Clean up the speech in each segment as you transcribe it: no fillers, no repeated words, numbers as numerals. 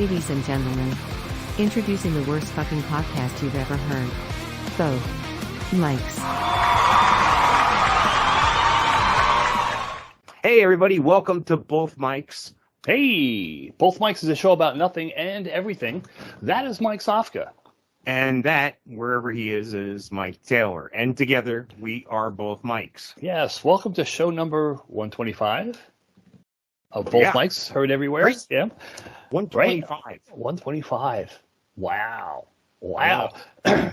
Ladies and gentlemen, introducing the worst fucking podcast you've ever heard. Both Mics. Hey everybody, welcome to Both Mics. Hey, Both Mics is a show about nothing and everything. That is Mike Sofka. And that, wherever he is Mike Taylor. And together, we are Both Mics. Yes, welcome to show number 125 of Both Mics, heard everywhere. Right. Yeah, 125. Right. 125. Wow.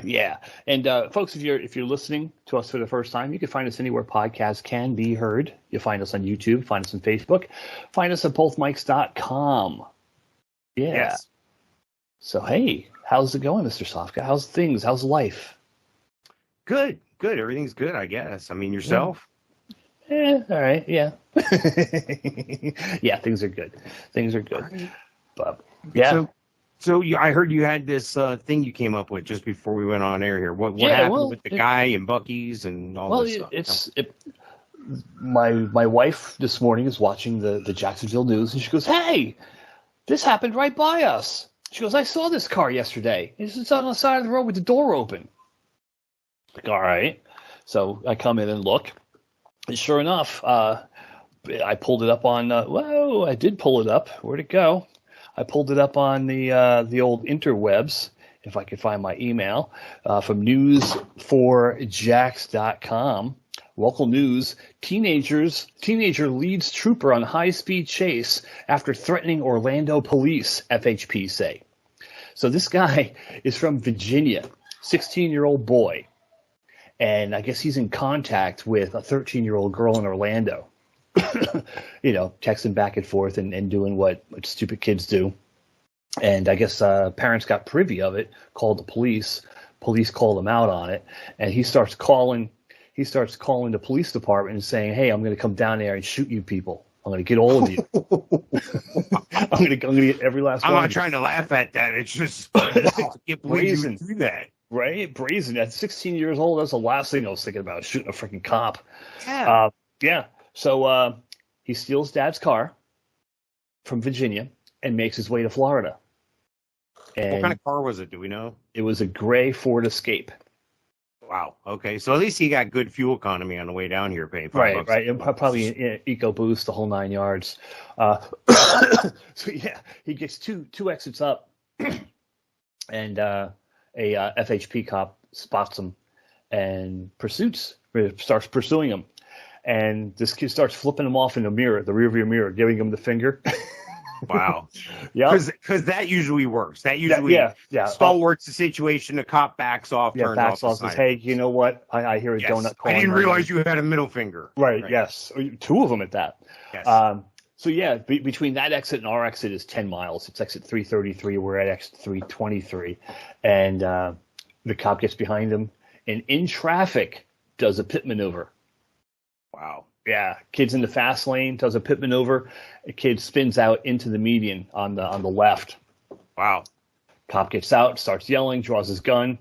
Yeah. And folks, if you're listening to us for the first time, you can find us anywhere podcasts can be heard. You'll find us on YouTube, find us on Facebook, find us at bothmics.com. Yeah. Yes. So, hey, how's it going, Mr. Sofka? How's things? How's life? Good. Everything's good, I guess. I mean, yourself? All right. Yeah. Yeah, things are good. Right. But, yeah. So I heard you had this thing you came up with just before we went on air here. What happened with the guy and Buc-ee's and all this stuff? My wife this morning is watching the Jacksonville news, and she goes, "Hey, this happened right by us." She goes, "I saw this car yesterday. It's on the side of the road with the door open." Like, all right. So I come in and look, and sure enough, I pulled it up on. I did pull it up. Where'd it go? I pulled it up on the old interwebs, if I could find my email, from news4jax.com. Local news: teenager leads trooper on high-speed chase after threatening Orlando police, FHP say. So this guy is from Virginia, 16-year-old boy, and I guess he's in contact with a 13-year-old girl in Orlando. Texting back and forth and doing what stupid kids do. And I guess parents got privy of it, called the police. Police called him out on it, and he starts calling the police department and saying, "Hey, I'm going to come down there and shoot you people. I'm going to get all of you. I'm going to get every last one." I'm not trying to laugh at that. It's just brazen. Do that. Right? Brazen. At 16 years old, that's the last thing I was thinking about, shooting a freaking cop. Yeah. Yeah. So he steals Dad's car from Virginia and makes his way to Florida. And what kind of car was it? Do we know? It was a gray Ford Escape. Wow. Okay. So at least he got good fuel economy on the way down here, paying $5. Right. And probably an EcoBoost, the whole 9 yards. So yeah, he gets two exits up, and a FHP cop spots him and starts pursuing him. And this kid starts flipping him off in the rearview mirror, giving him the finger. Wow. Yeah. Because that usually works. That usually stalwarts the situation. The cop backs off, turns off. Says, "Hey, you know what? I hear a donut calling." I didn't realize you had a middle finger. Right. Yes. Two of them at that. Yes. So yeah, between that exit and our exit is 10 miles. It's exit 333. We're at exit 323. And the cop gets behind him and in traffic does a pit maneuver. Wow. Yeah, kid's in the fast lane, does a pit maneuver. A kid spins out into the median on the left. Wow. Cop gets out, starts yelling, draws his gun.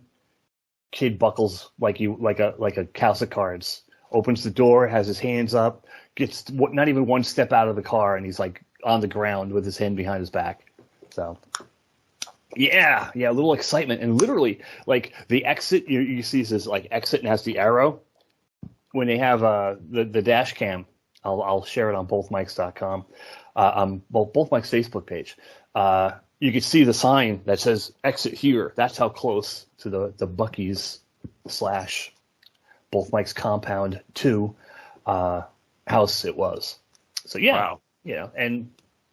Kid buckles like a house of cards. Opens the door, has his hands up, gets not even one step out of the car, and he's like on the ground with his hand behind his back. So yeah, a little excitement, and literally like the exit you see says like exit and has the arrow. When they have the dash cam, I'll share it on bothmics.com, on both Mics' Facebook page. You can see the sign that says exit here. That's how close to the Buc-ee's / Both Mics compound to house it was. So yeah, wow. And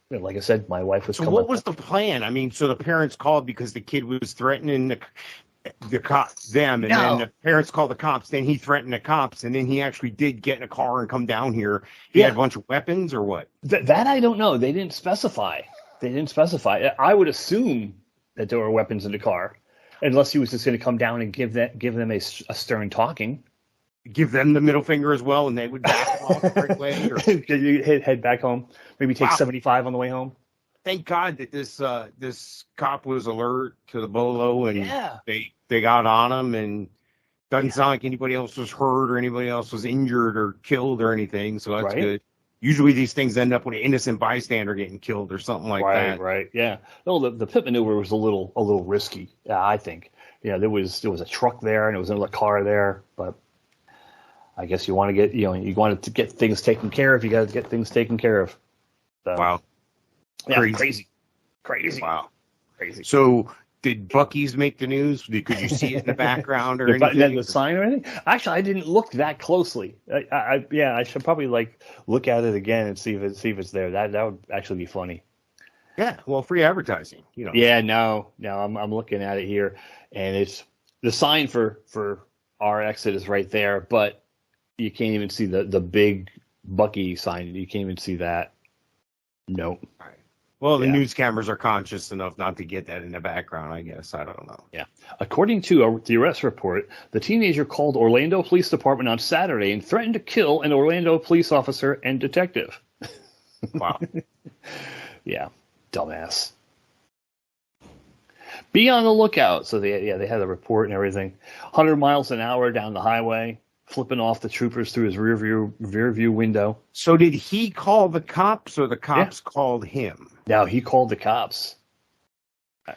like I said, my wife was. So what was the plan? I mean, so the parents called because the kid was threatening the cops, them, and then the parents called the cops. Then he threatened the cops, and then he actually did get in a car and come down here. He had a bunch of weapons, or what? That I don't know. They didn't specify. I would assume that there were weapons in the car, unless he was just going to come down and give them a stern talking. Give them the middle finger as well, and they would back off right away. Or head back home. Maybe take 75 on the way home. Thank God that this cop was alert to the bolo, and they got on him, and doesn't sound like anybody else was hurt or anybody else was injured or killed or anything. So that's good. Usually these things end up with an innocent bystander getting killed or something like that. Right, yeah. No, the pit maneuver was a little risky, I think. Yeah, there was a truck there and there was another car there, but I guess you want to get you wanted to get things taken care of. You got to get things taken care of. So, Wow. yeah, Crazy. Wow. Crazy. So did Buc-ee's make the news? Could you see it in the background or anything? The sign or anything? Actually, I didn't look that closely. I should probably look at it again and see if it's there. That would actually be funny. Yeah, well, free advertising, Yeah, no, I'm looking at it here, and it's the sign for our exit is right there, but you can't even see the big Buc-ee sign. You can't even see that. Nope. Right. Well, the news cameras are conscious enough not to get that in the background, I guess. I don't know. Yeah. According to the arrest report, the teenager called Orlando Police Department on Saturday and threatened to kill an Orlando police officer and detective. Wow. Yeah. Dumbass. Be on the lookout. So they had a report and everything. 100 miles an hour down the highway, flipping off the troopers through his rear view window. So did he call the cops or the cops called him? Now he called the cops.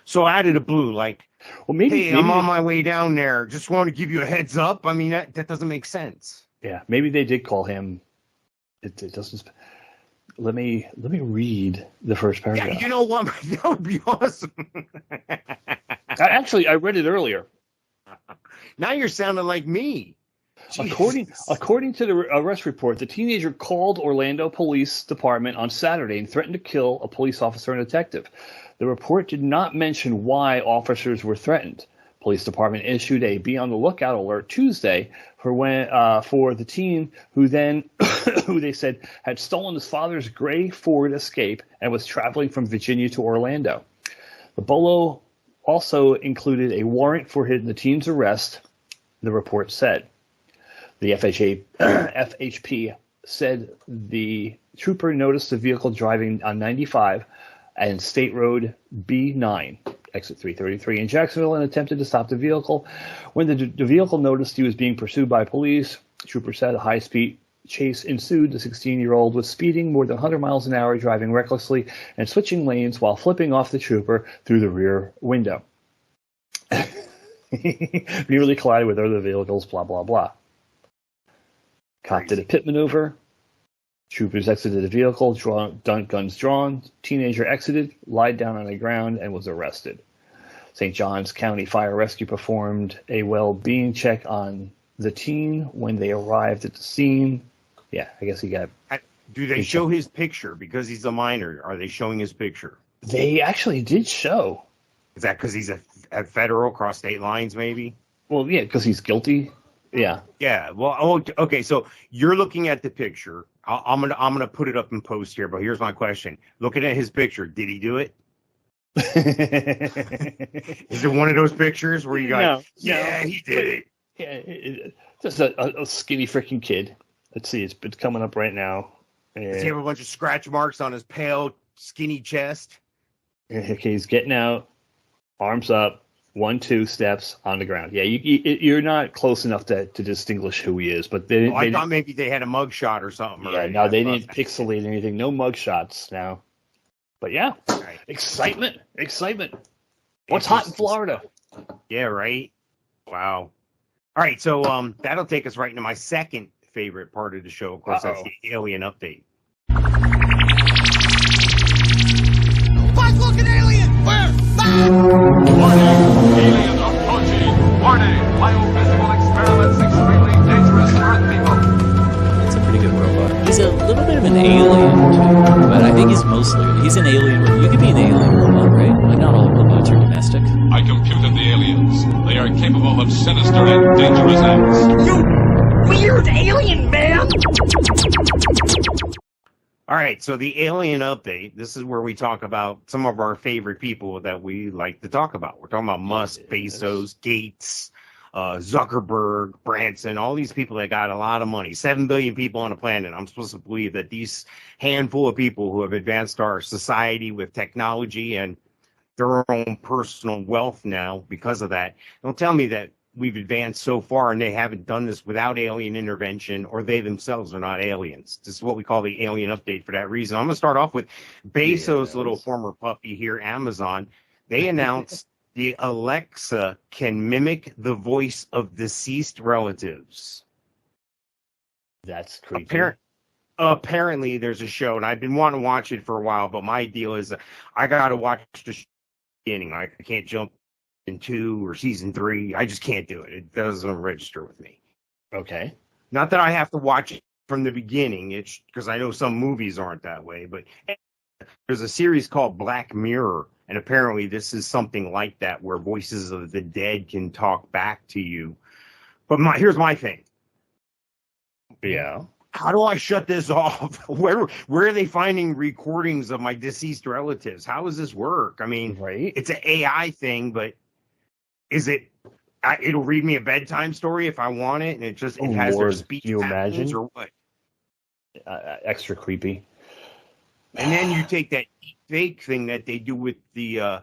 So out of the blue, like, well, maybe I'm on my way down there. Just want to give you a heads up. I mean, that doesn't make sense. Yeah, maybe they did call him. It doesn't. Let me read the first paragraph. Yeah, you know what? That would be awesome. I read it earlier. Now you're sounding like me. According to the arrest report, the teenager called Orlando Police Department on Saturday and threatened to kill a police officer and detective. The report did not mention why officers were threatened. Police department issued a be on the lookout alert Tuesday for the teen who they said had stolen his father's gray Ford Escape and was traveling from Virginia to Orlando. The bolo also included a warrant for the teen's arrest, the report said. The FHP said the trooper noticed the vehicle driving on 95 and State Road B9, exit 333 in Jacksonville, and attempted to stop the vehicle. When the vehicle noticed he was being pursued by police, the trooper said a high-speed chase ensued. The 16-year-old was speeding more than 100 miles an hour, driving recklessly and switching lanes while flipping off the trooper through the rear window. Nearly collided with other vehicles, blah, blah, blah. Cop did a pit maneuver. Troopers exited the vehicle, guns drawn. Teenager exited, lied down on the ground, and was arrested. St. Johns County Fire Rescue performed a well-being check on the teen when they arrived at the scene. Yeah, I guess he got... Do they show his picture? Because he's a minor. Are they showing his picture? They actually did show. Is that because he's a federal, cross state lines, maybe? Well, yeah, because he's guilty. Yeah. Yeah. Well, okay. So you're looking at the picture. I'm gonna put it up in post here. But here's my question: looking at his picture, did he do it? Is it one of those pictures where you go, yeah, he did it? Yeah, just a skinny freaking kid. Let's see, it's coming up right now. Does he have a bunch of scratch marks on his pale, skinny chest? Okay, he's getting out, arms up. 1-2 steps on the ground. Yeah, you're not close enough to distinguish who he is, but they thought maybe they had a mugshot or something. Yeah, no, they didn't pixelate anything. No mugshots now. But yeah, right. Excitement. What's hot in Florida? Yeah, right. Wow. All right, so that'll take us right into my second favorite part of the show. Of course, that's the alien update. Fuck-looking alien! Where? Warning! Alien approaching! Warning! Biophysical experiments extremely dangerous to Earth people! It's a pretty good robot. He's a little bit of an alien, too, but I think he's an alien. You could be an alien robot, right? Like, not all robots are domestic. I computed the aliens. They are capable of sinister and dangerous acts. You weird alien man! All right, so the alien update, this is where we talk about some of our favorite people that we like to talk about. We're talking about Musk, Bezos, Gates, Zuckerberg, Branson, all these people that got a lot of money, 7 billion people on the planet. I'm supposed to believe that these handful of people who have advanced our society with technology and their own personal wealth now because of that, don't tell me that we've advanced so far, and they haven't done this without alien intervention, or they themselves are not aliens. This is what we call the alien update for that reason. I'm going to start off with Bezos' little former puppy here, Amazon. They announced the Alexa can mimic the voice of deceased relatives. That's creepy. Apparently, there's a show, and I've been wanting to watch it for a while, but my deal is I got to watch the beginning. I can't jump in 2 or season 3. I just can't do it. It doesn't register with me. Okay. Not that I have to watch it from the beginning. It's because I know some movies aren't that way, but there's a series called Black Mirror, and apparently this is something like that, where voices of the dead can talk back to you. But here's my thing. Yeah. How do I shut this off? Where are they finding recordings of my deceased relatives? How does this work? I mean, right. It's an AI thing, but is it? It'll read me a bedtime story if I want it, and it has their speech you patterns, imagine? or what? Extra creepy. And then you take that fake thing that they do with the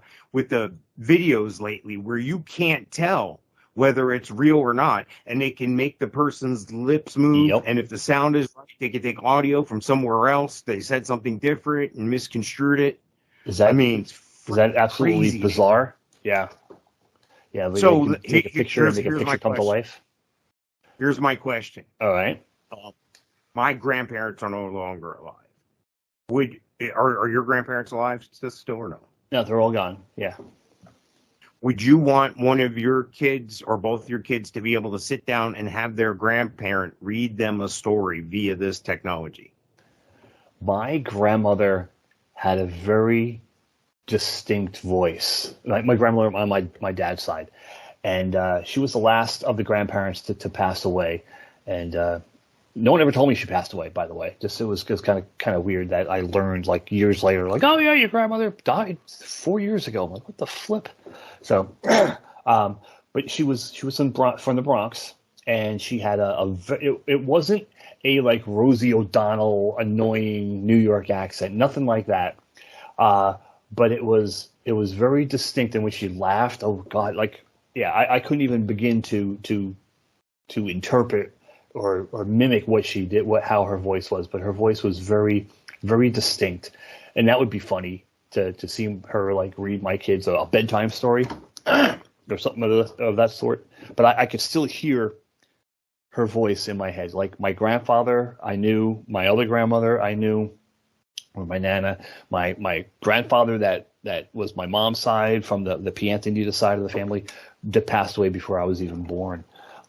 videos lately, where you can't tell whether it's real or not, and they can make the person's lips move. Yep. And if the sound is right, they can take audio from somewhere else. They said something different and misconstrued it. Is that absolutely crazy. Bizarre? Yeah. Yeah. So take a picture and make a picture come to life. Here's my question. All right. My grandparents are no longer alive. Are your grandparents alive still or no? No, they're all gone. Yeah. Would you want one of your kids or both your kids to be able to sit down and have their grandparent read them a story via this technology? My grandmother had a very distinct voice. Like my grandmother on my dad's side, and she was the last of the grandparents to pass away. And no one ever told me she passed away. By the way, it was kind of weird that I learned like years later, like, oh yeah, your grandmother died 4 years ago. I'm like, what the flip? So, but she was from the Bronx, and she had it wasn't a like Rosie O'Donnell annoying New York accent, nothing like that. But it was very distinct. And when she laughed, oh God, like, yeah, I couldn't even begin to interpret or mimic what she did, how her voice was. But her voice was very, very distinct, and that would be funny to see her like read my kids a bedtime story or something of that sort. But I could still hear her voice in my head. Like my grandfather, I knew. My other grandmother, I knew. Or my nana. My grandfather that was my mom's side, from the Piantanita side of the family, that passed away before I was even born.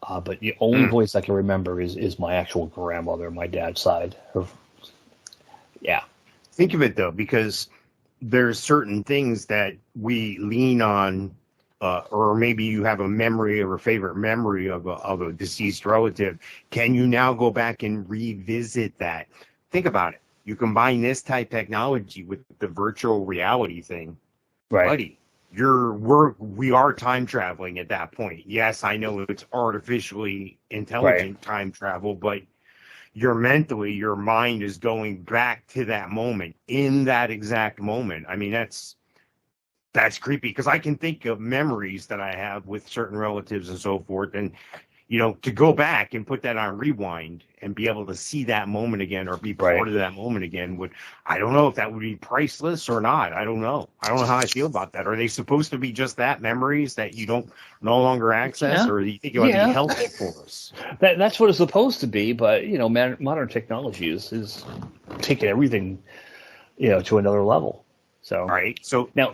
But the only voice I can remember is my actual grandmother, my dad's side. Yeah. Think of it though, because there's certain things that we lean on, or maybe you have a memory or a favorite memory of a deceased relative. Can you now go back and revisit that? Think about it. You combine this type technology with the virtual reality thing, right? Buddy, we are time traveling at that point. Yes, I know it's artificially intelligent time travel, but your mind is going back to that moment, in that exact moment. I mean, that's creepy, because I can think of memories that I have with certain relatives and so forth, and to go back and put that on rewind and be able to see that moment again, or be part of that moment again, I don't know if that would be priceless or not. I don't know how I feel about that. Are they supposed to be just that, memories that you don't no longer access, or do you think it would be healthy for us? That's what it's supposed to be, but modern technology is taking everything to another level. So all right. So now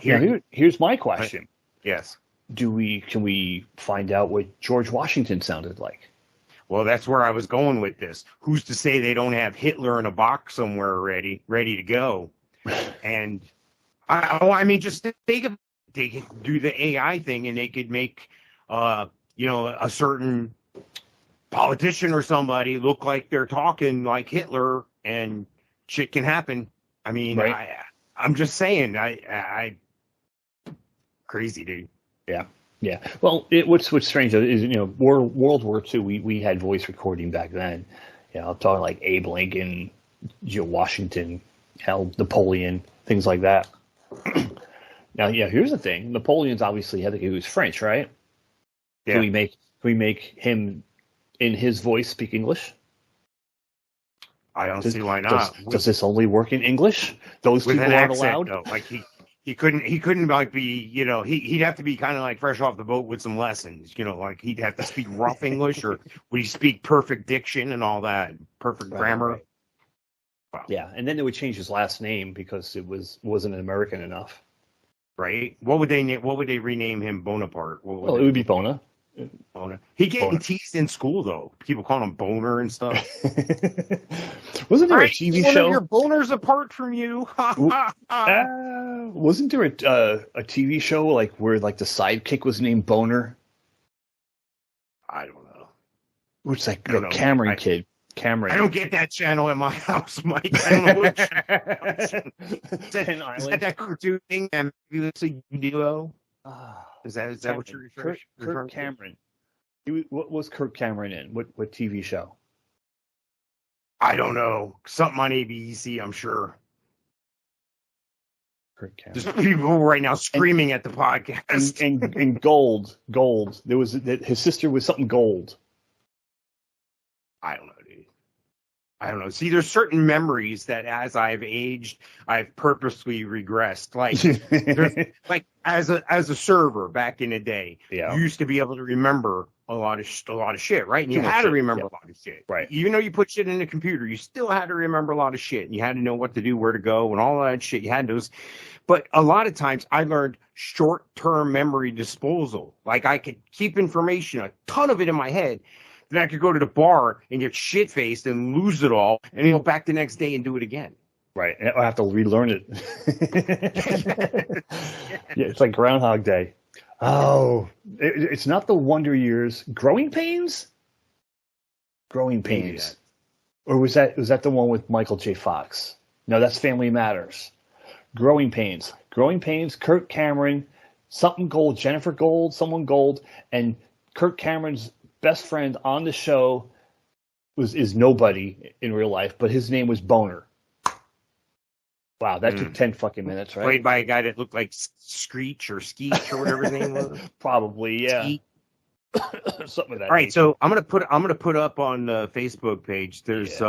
here's my question. Yes. Can we find out what George Washington sounded like? Well, that's where I was going with this. Who's to say they don't have Hitler in a box somewhere ready to go? And I mean, just think of, they could do the AI thing, and they could make a certain politician or somebody look like they're talking like Hitler, and shit can happen. I mean, I'm just saying, I crazy, dude. Yeah. Well, what's strange is World War II. We had voice recording back then. I'm talking like Abe Lincoln, Washington, Napoleon, things like that. Now, here's the thing: Napoleon's obviously, I think he was French, right? Yeah. we make him in his voice speak English? I don't see why not. Does this only work in English? Those with people an aren't accent, allowed. though. Like he couldn't like be, he'd have to be kind of like fresh off the boat with some lessons, like he'd have to speak rough English, or would he speak perfect diction and all that, perfect grammar? Right. Wow. Yeah, and then they would change his last name because it wasn't American enough. Right? What would they rename him? Bonaparte? It would be Bona. Boner. He getting teased in school though. People calling him Boner and stuff. Wasn't there a TV one show? Of your boners apart from you. Wasn't there a TV show like where like the sidekick was named Boner? I don't know. Which like the Cameron kid. Cameron. I don't get that channel in my house, Mike. I don't know which. Is that cartoon thing? And it's a duo. Is that what you're referring to? Kirk Cameron. What was Kirk Cameron in? What TV show? I don't know. Something on ABC, I'm sure. Kirk Cameron. There's people right now screaming at the podcast. And Gold. There was his sister was something Gold. I don't know, dude. I don't know. See, there's certain memories that as I've aged, I've purposely regressed. Like as a server back in the day, you used to be able to remember a lot of shit, right? And you had to remember a lot of shit, right? Even though you put shit in the computer, you still had to remember a lot of shit. And you had to know what to do, where to go, and all that shit. You had those, but a lot of times I learned short-term memory disposal. Like I could keep information, a ton of it in my head. Then I could go to the bar and get shit-faced and lose it all, and go back the next day and do it again. Right, and I have to relearn it. Yeah, it's like Groundhog Day. Oh, it's not the Wonder Years. Growing Pains? Growing Pains. Or was that the one with Michael J. Fox? No, that's Family Matters. Growing Pains. Kirk Cameron, something Gold, Jennifer Gold, someone Gold, and Kirk Cameron's best friend on the show is nobody in real life, but his name was Boner. Wow, that took 10 fucking minutes, right? Played by a guy that looked like Screech or Skeech or whatever his name was. Probably, yeah. Something like that. All right, so I'm gonna put up on the Facebook page. There's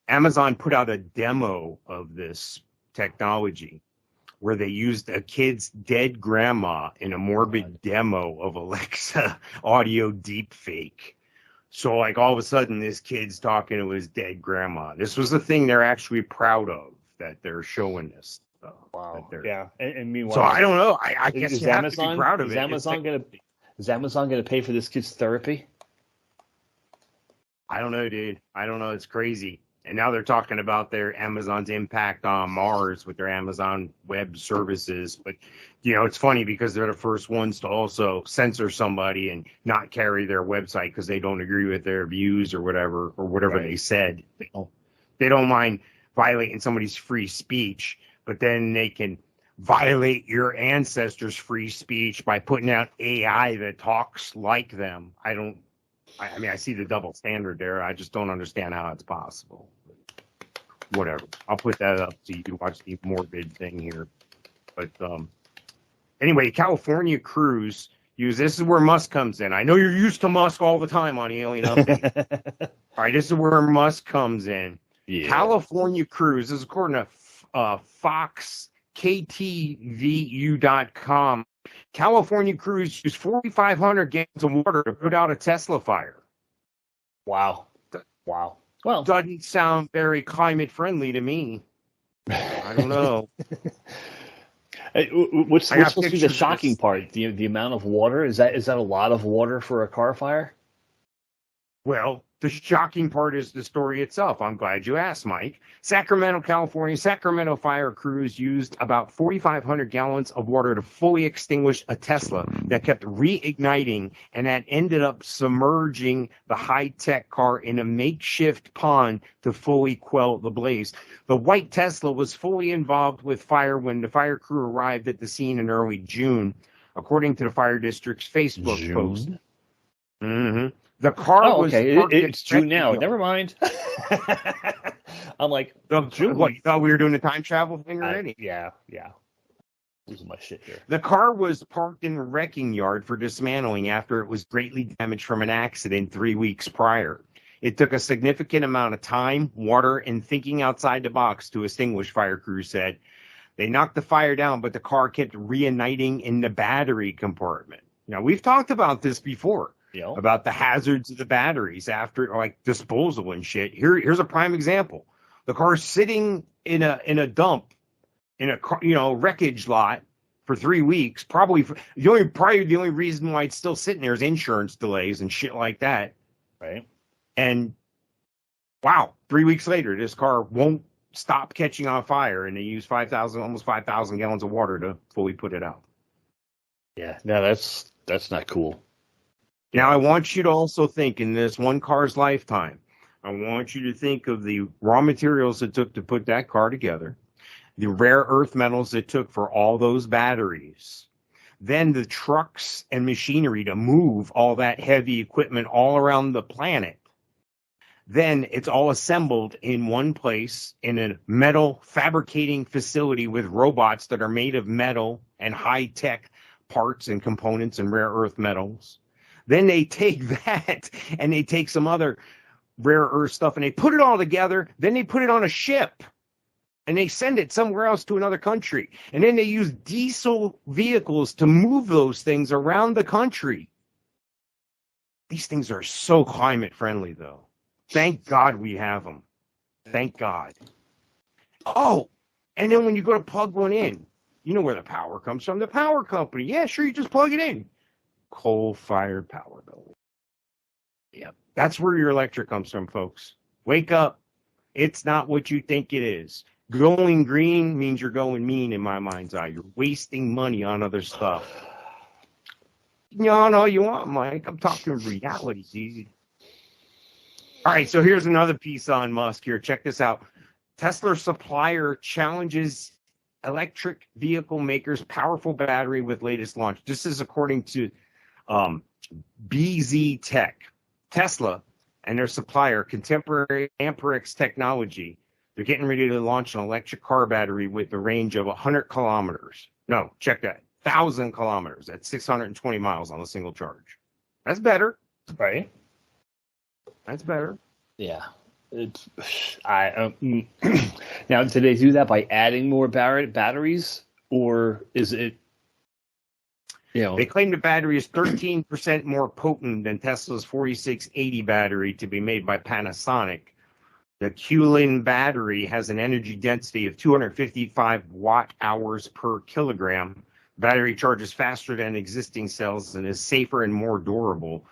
Amazon put out a demo of this technology where they used a kid's dead grandma in a morbid demo of Alexa audio deepfake. So like all of a sudden this kid's talking to his dead grandma. This was the thing they're actually proud of, that they're showing this. Wow. Yeah. And meanwhile, so I don't know. I guess you have to be proud of it. Is Amazon gonna pay for this kid's therapy? I don't know, dude. I don't know. It's crazy. And now they're talking about their Amazon's impact on Mars with their Amazon Web Services. But, it's funny because they're the first ones to also censor somebody and not carry their website because they don't agree with their views or whatever they said. They don't mind violating somebody's free speech, but then they can violate your ancestors' free speech by putting out AI that talks like them. I see the double standard there. I just don't understand how it's possible. Whatever. I'll put that up so you can watch the morbid thing here. But anyway, California crews this is where Musk comes in. I know you're used to Musk all the time on Alien Update. All right, this is where Musk comes in. Yeah. California crews, this is according to FoxKTVU.com. California crews used 4,500 gallons of water to put out a Tesla fire. Wow. Well, doesn't sound very climate friendly to me. I don't know. What's supposed to be the shocking part? The amount of water? Is that a lot of water for a car fire? Well, the shocking part is the story itself. I'm glad you asked, Mike. Sacramento, California, Sacramento fire crews used about 4,500 gallons of water to fully extinguish a Tesla that kept reigniting and that ended up submerging the high-tech car in a makeshift pond to fully quell the blaze. The white Tesla was fully involved with fire when the fire crew arrived at the scene in early June, according to the fire district's Facebook post. Mm-hmm. The car was... okay. It's June now. Never mind. I'm like, June? What, you thought we were doing the time travel thing already? Yeah. losing my shit here. The car was parked in a wrecking yard for dismantling after it was greatly damaged from an accident 3 weeks prior. It took a significant amount of time, water, and thinking outside the box to extinguish, fire crew said. They knocked the fire down, but the car kept reigniting in the battery compartment. Now, we've talked about this before, about the hazards of the batteries after, like, disposal and shit. Here's a prime example. The car's sitting in a dump, in a wreckage lot for 3 weeks. Probably the only reason why it's still sitting there is insurance delays and shit like that. Right. And wow, 3 weeks later, this car won't stop catching on fire, and they use almost 5,000 gallons of water to fully put it out. Yeah, no, that's not cool. Now, I want you to also think in this one car's lifetime, I want you to think of the raw materials it took to put that car together, the rare earth metals it took for all those batteries, then the trucks and machinery to move all that heavy equipment all around the planet. Then it's all assembled in one place in a metal fabricating facility with robots that are made of metal and high-tech parts and components and rare earth metals. Then they take that and they take some other rare earth stuff and they put it all together. Then they put it on a ship and they send it somewhere else to another country. And then they use diesel vehicles to move those things around the country. These things are so climate friendly, though. Thank God we have them. Thank God. Oh, and then when you go to plug one in, you know where the power comes from. The power company. Yeah, sure, you just plug it in. Coal-fired power bill. Yep. That's where your electric comes from, folks. Wake up. It's not what you think it is. Going green means you're going mean in my mind's eye. You're wasting money on other stuff. No, you want, Mike. I'm talking reality, dude. All right, so here's another piece on Musk here. Check this out. Tesla supplier challenges electric vehicle makers' powerful battery with latest launch. This is according to BZ Tech. Tesla and their supplier, Contemporary Amperex Technology, they're getting ready to launch an electric car battery with a range of 100 kilometers. No, check that. 1,000 kilometers at 620 miles on a single charge. That's better. Right. That's better. Yeah. Now, did they do that by adding more batteries, or is it? They claim the battery is 13% more potent than Tesla's 4680 battery to be made by Panasonic. The Qlin battery has an energy density of 255 watt hours per kilogram. Battery charges faster than existing cells and is safer and more durable.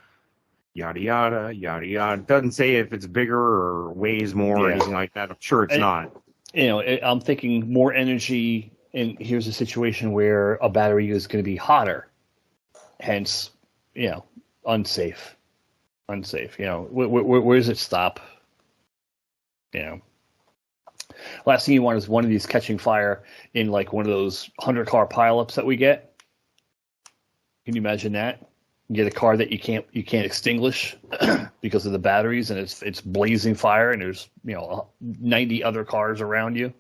Yada, yada, yada, yada. Doesn't say if it's bigger or weighs more or anything like that. I'm sure it's not. I'm thinking more energy, and here's a situation where a battery is going to be hotter. Hence, unsafe. Where does it stop? Last thing you want is one of these catching fire in like one of those 100-car pileups that we get. Can you imagine that? You get a car that you can't extinguish because of the batteries, and it's blazing fire, and there's 90 other cars around you.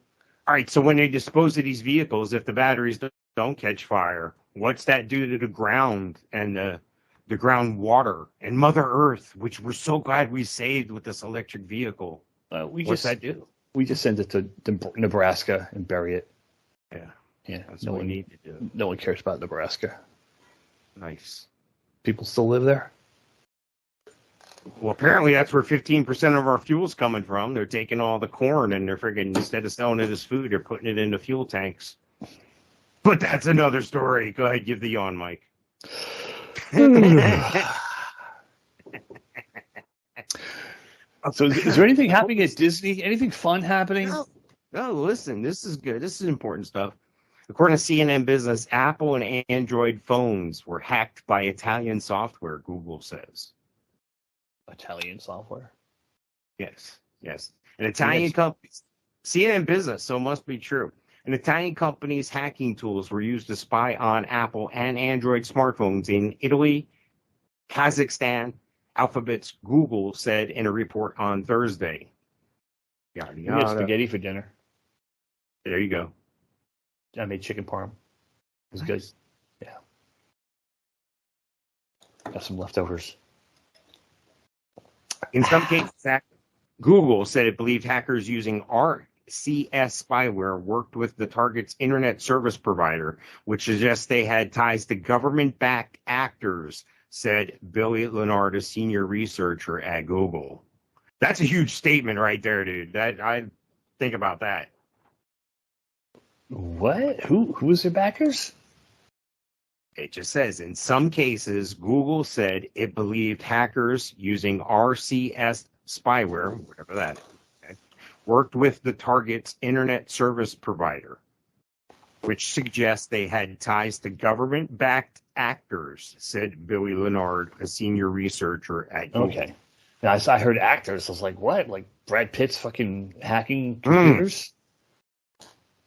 All right, so when they dispose of these vehicles, if the batteries don't catch fire, what's that do to the ground and the groundwater and Mother Earth, which we're so glad we saved with this electric vehicle? What's that do? We just send it to Nebraska and bury it. Yeah. That's what we need to do. No one cares about Nebraska. Nice. People still live there? Well, apparently that's where 15% of our fuel's coming from. They're taking all the corn and they're friggin', instead of selling it as food, they're putting it into fuel tanks. But that's another story. Go ahead, give the yawn, Mike. So is there anything happening at Disney? Anything fun happening? No, listen, this is good. This is important stuff. According to CNN Business, Apple and Android phones were hacked by Italian software, Google says. Italian software? Yes. An Italian company, CNN Business, so it must be true. An Italian company's hacking tools were used to spy on Apple and Android smartphones in Italy, Kazakhstan. Alphabet's Google said in a report on Thursday. Yada, yada. We had spaghetti for dinner. There you go. I made chicken parm. was good. Yeah. Got some leftovers. In some cases, Google said it believed hackers using RCS spyware worked with the target's internet service provider, which suggests they had ties to government-backed actors, said Billy Leonard, a senior researcher at Google. That's a huge statement right there, dude. I think about that. What? Who is their backers? It just says, in some cases, Google said it believed hackers using RCS spyware, whatever that is, worked with the target's internet service provider, which suggests they had ties to government-backed actors, said Billy Leonard, a senior researcher at Google. Okay. Now, I heard actors. I was like, what? Like Brad Pitt's fucking hacking computers?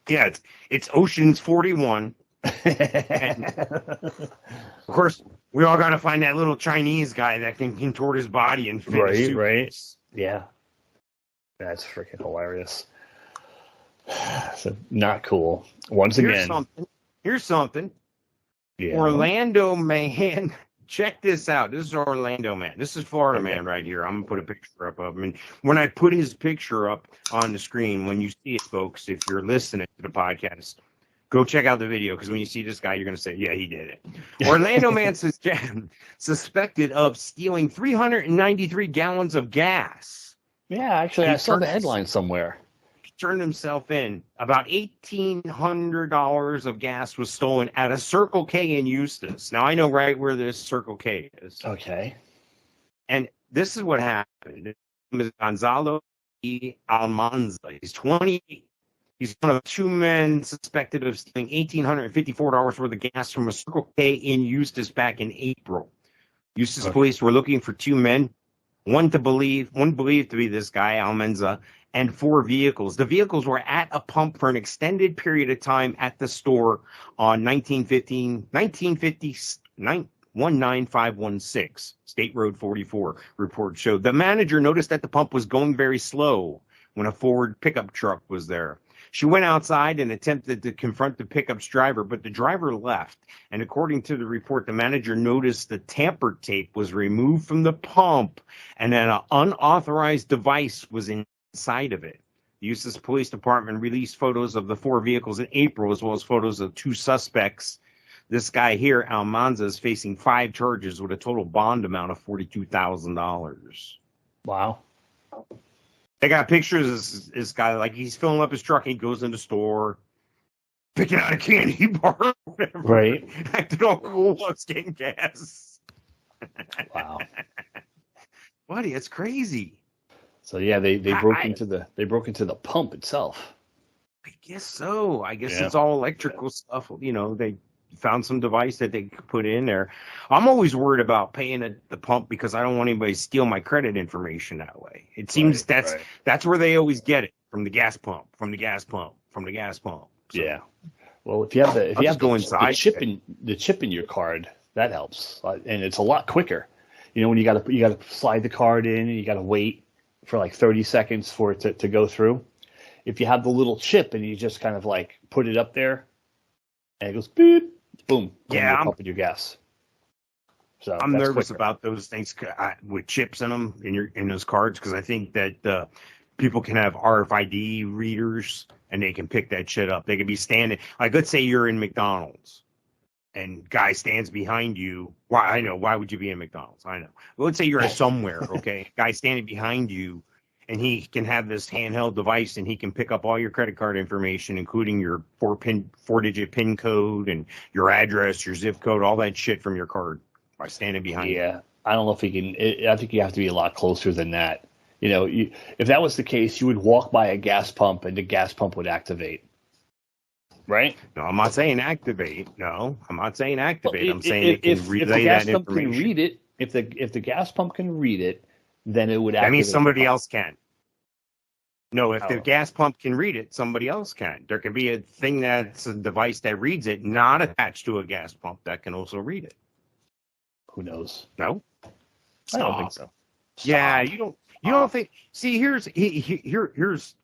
Yeah, it's Ocean's 41. And of course, we all got to find that little Chinese guy that can contort his body and fit a suit. Right. Yeah. That's freaking hilarious. So, not cool. Once again. Here's something. Yeah. Orlando man. Check this out. This is Orlando man. This is Florida man right here. I'm going to put a picture up of him. And when I put his picture up on the screen, when you see it, folks, if you're listening to the podcast, go check out the video, because when you see this guy, you're going to say, yeah, he did it. Orlando man suspected of stealing 393 gallons of gas. Yeah, actually, I saw the headline somewhere. He turned himself in. About $1,800 of gas was stolen at a Circle K in Eustis. Now, I know right where this Circle K is. Okay. And this is what happened. His name is Gonzalo Almanza. He's 28. He's one of two men suspected of stealing $1,854 worth of gas from a Circle K in Eustis back in April. Eustis police were looking for two men, one believed to be this guy, Almanza, and 4 vehicles. The vehicles were at a pump for an extended period of time at the store on 19516 State Road 44, report showed. The manager noticed that the pump was going very slow when a Ford pickup truck was there. She went outside and attempted to confront the pickup's driver, but the driver left. And according to the report, the manager noticed the tamper tape was removed from the pump and then an unauthorized device was inside of it. The Eustis Police Department released photos of the 4 vehicles in April, as well as photos of 2 suspects. This guy here, Almanza, is facing 5 charges with a total bond amount of $42,000. Wow. They got pictures of this guy, like he's filling up his truck. He goes in the store, picking out a candy bar, whatever, right? Acting all cool, loves getting gas. Wow, buddy, it's crazy. So yeah, they broke into the pump itself. I guess so. I guess it's all electrical stuff. You know, they found some device that they could put in there. I'm always worried about paying at the pump because I don't want anybody to steal my credit information that way. It seems that's where they always get it, from the gas pump. So, yeah. Well, if you have the chip in your card, that helps, and it's a lot quicker. You know, when you got to slide the card in and you got to wait for like 30 seconds for it to go through. If you have the little chip and you just kind of like put it up there and it goes beep, boom, I'm pumping your gas. So I'm nervous about those things with chips in them in those cards, because I think that people can have RFID readers and they can pick that shit up. They could be standing, like, let's say you're in McDonald's and guy stands behind you. Why would you be in McDonald's? I know. Well, let's say you're somewhere, okay? Guy standing behind you, and he can have this handheld device, and he can pick up all your credit card information, including your 4-digit PIN code and your address, your zip code, all that shit from your card by standing behind you. Yeah, I don't know if he can. I think you have to be a lot closer than that. You know, if that was the case, you would walk by a gas pump and the gas pump would activate. Right? No, I'm not saying activate. No, I'm not saying activate. Well, I'm saying it can relay that information. If the gas pump can read it, if the gas pump can read it, then it would activate. That means somebody else can. No, if the gas pump can read it, somebody else can. There can be a thing that's a device that reads it, not attached to a gas pump, that can also read it. Who knows? No? I don't think so. Yeah, you You don't think? See,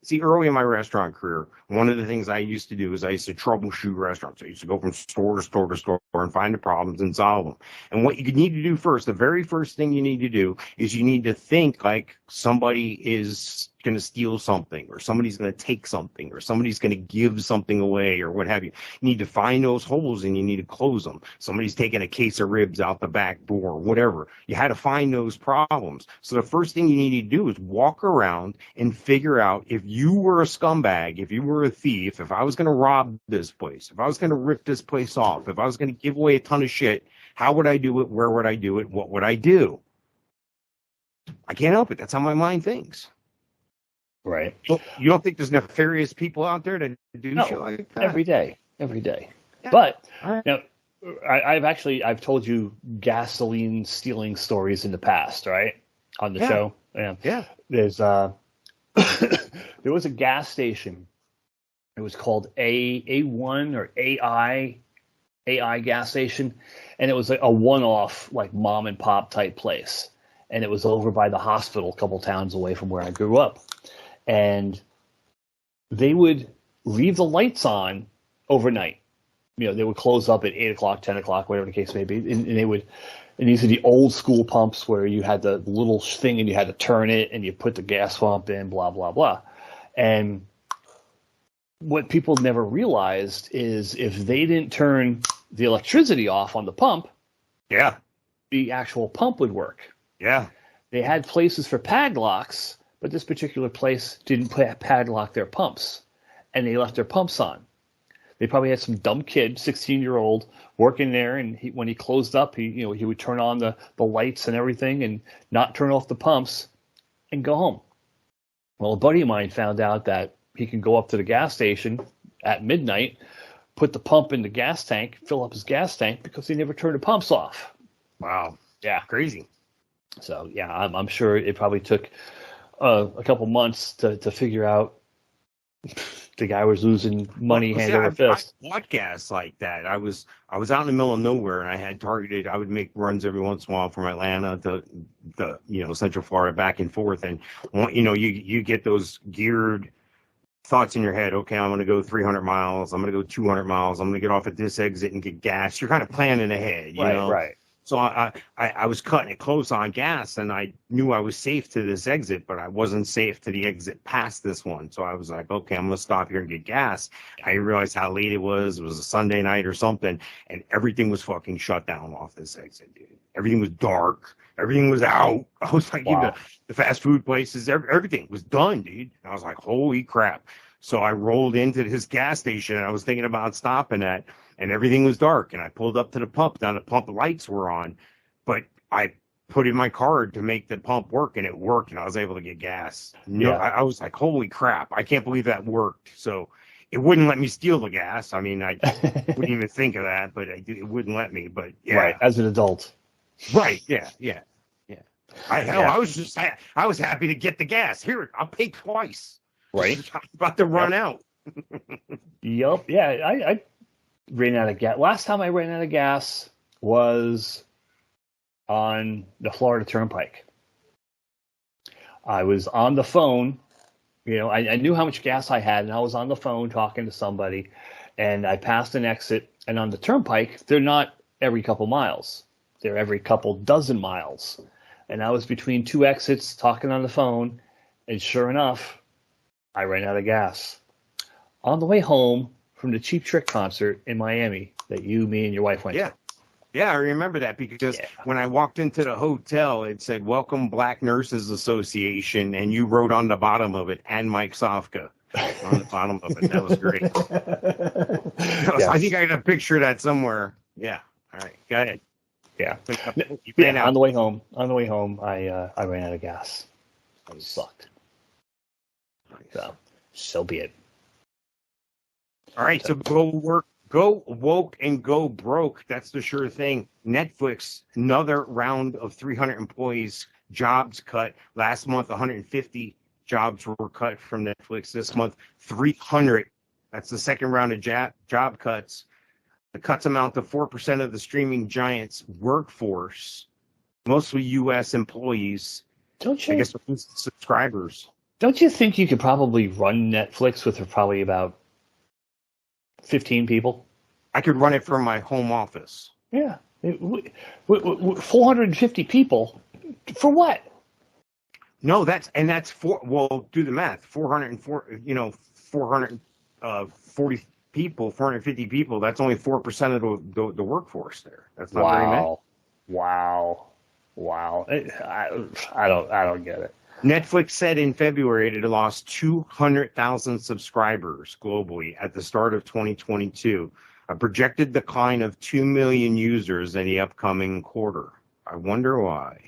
see, early in my restaurant career, one of the things I used to do is I used to troubleshoot restaurants. I used to go from store to store to store and find the problems and solve them. And what you need to do first, the very first thing you need to do is you need to think like somebody is going to steal something, or somebody's going to take something, or somebody's going to give something away, or what have you. You need to find those holes and you need to close them. Somebody's taking a case of ribs out the back door, whatever. You had to find those problems. So the first thing you need to do is walk around and figure out, if you were a scumbag, if you were a thief, if I was going to rob this place, if I was going to rip this place off, if I was going to give away a ton of shit, how would I do it? Where would I do it? What would I do? I can't help it. That's how my mind thinks. Right. Well, you don't think there's nefarious people out there that do shit like that? Every day. Yeah. But Right. now, I've told you gasoline stealing stories in the past, right? On the show. Yeah. There's there was a gas station. It was called A1 or AI gas station, and it was a one-off, like mom and pop type place, and it was over by the hospital, a couple towns away from where I grew up. And they would leave the lights on overnight. You know, they would close up at 8 o'clock, 10 o'clock, whatever the case may be. And these are the old school pumps where you had the little thing and you had to turn it and you put the gas pump in, blah, blah, blah. And what people never realized is if they didn't turn the electricity off on the pump, the actual pump would work. Yeah. They had places for padlocks, but this particular place didn't padlock their pumps, and they left their pumps on. They probably had some dumb kid, 16-year-old, working there, and when he closed up, he would turn on the lights and everything and not turn off the pumps and go home. Well, a buddy of mine found out that he can go up to the gas station at midnight, put the pump in the gas tank, fill up his gas tank, because he never turned the pumps off. Wow. Yeah. Crazy. So, yeah, I'm sure it probably took a couple months to figure out the guy was losing money hand over fist. I bought gas like that. I was out in the middle of nowhere, and I had targeted. I would make runs every once in a while from Atlanta to the Central Florida back and forth, and you get those geared thoughts in your head. Okay, I'm going to go 300 miles. I'm going to go 200 miles. I'm going to get off at this exit and get gas. You're kind of planning ahead, you know. Right. So I was cutting it close on gas, and I knew I was safe to this exit, but I wasn't safe to the exit past this one. So I was like, okay, I'm going to stop here and get gas. I didn't realize how late it was. It was a Sunday night or something, and everything was fucking shut down off this exit, dude. Everything was dark. Everything was out. I was like, wow. The fast food places, everything was done, dude. And I was like, holy crap. So I rolled into this gas station, and I was thinking about stopping at, and everything was dark. And I pulled up to the pump. Now the pump lights were on, but I put in my card to make the pump work, and it worked, and I was able to get gas. I was like, holy crap, I can't believe that worked. So it wouldn't let me steal the gas. I mean, I wouldn't even think of that, but it wouldn't let me. But yeah, right, as an adult. Right. Yeah. I was happy to get the gas. Here, I'll pay twice. Right. I'm about to run out. Yup. Yeah, I ran out of gas. Last time I ran out of gas was on the Florida Turnpike. I was on the phone. I knew how much gas I had, and I was on the phone talking to somebody, and I passed an exit. And on the Turnpike, they're not every couple miles. They're every couple dozen miles. And I was between two exits talking on the phone, and sure enough, I ran out of gas. On the way home from the Cheap Trick concert in Miami that you, me, and your wife went to. Yeah, I remember that because when I walked into the hotel, it said, "Welcome Black Nurses Association," and you wrote on the bottom of it, "and Mike Sofka." On the bottom of it. That was great. I think I got a picture of that somewhere. Yeah. All right. Go ahead. Yeah. You ran out. On the way home, I ran out of gas. It sucked. So be it. All right, so go woke, and go broke. That's the sure thing. Netflix, another round of 300 employees jobs cut. Last month, 150 jobs were cut from Netflix. This month, 300. That's the second round of job cuts. The cuts amount to 4% of the streaming giant's workforce, mostly U.S. employees. Don't I you? guess with these subscribers. Don't you think you could probably run Netflix with probably about 15 people? I could run it from my home office. Yeah. 450 people for what? No, that's well, do the math. 440 people, 450 people. That's only 4% of the workforce there. That's not very many. Wow. I don't get it. Netflix said in February it had lost 200,000 subscribers globally at the start of 2022, a projected decline of 2 million users in the upcoming quarter. I wonder why.